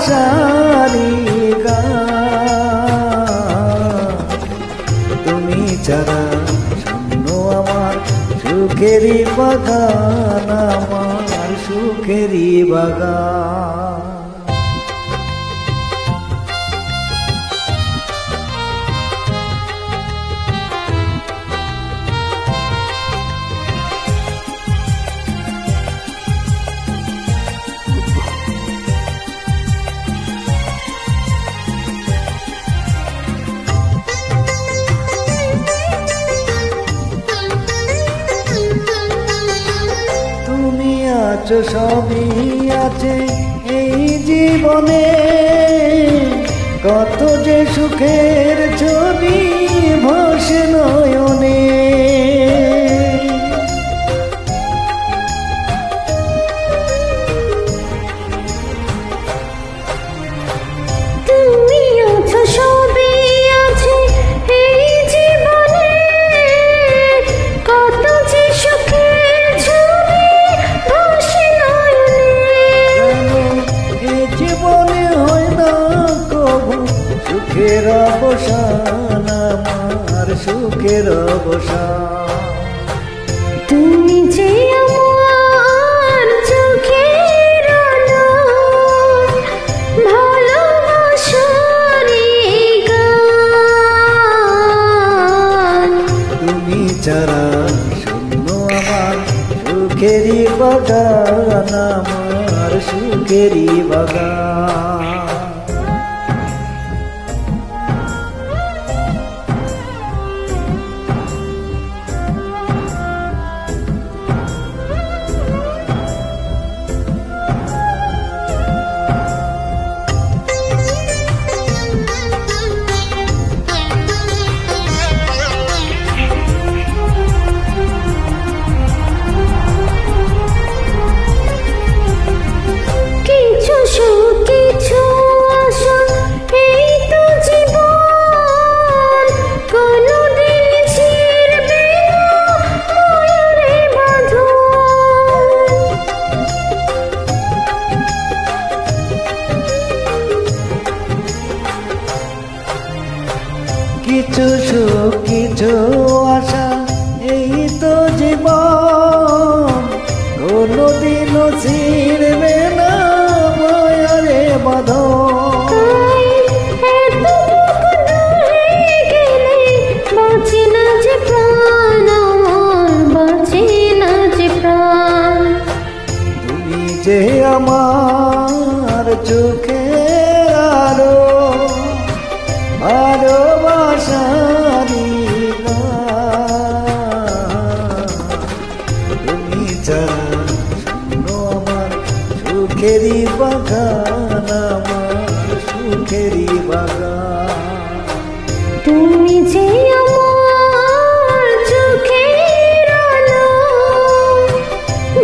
ভালোবাসারি গান। তুমি ছাড়া শূন্য আমার সুখেরই বাগান, আমার সুখেরই বাগান। আছো সবই আছে এই জীবনে, কত যে সুখের ছবি ভাসে নয়নে। তুমি আছো সবই আছে এই জীবনে, কত যে সুখের ছবি ভাসে নয়নে। জীবনে হয় না কবু সুখের অবসান, আমার সুখের অবসান। তুমি যে আমার চোখের আলো, ভালোবাসারি গান। তুমি ছাড়া শূন্য আমার সুখেরই বাগান, আমার সুখেরই বাগান। কিছু সুখ কিছু আশা এই তো জীবন, কোনদিনও ছিড়বে না মায়ারে বাঁধন। বাঁচে না যে প্রাণ, বাঁচে না যে প্রাণ। তুমি যে আমার চোখের আলো, ভালোবাসারি গান। তুমি ছাড়া শূন্য আমার সুখেরই বাগান, আমার সুখেরই বাগান। তুমি যে আমার চোখের আলো,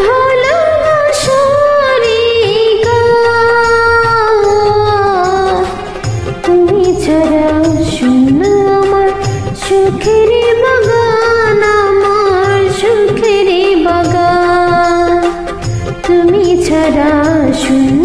ভালোবাসারি গান। তুমি ছাড়া শূন্য আমার সুখেরই বাগান, আমার সুখেরই বাগান। তুমি ছাড়া শূন্য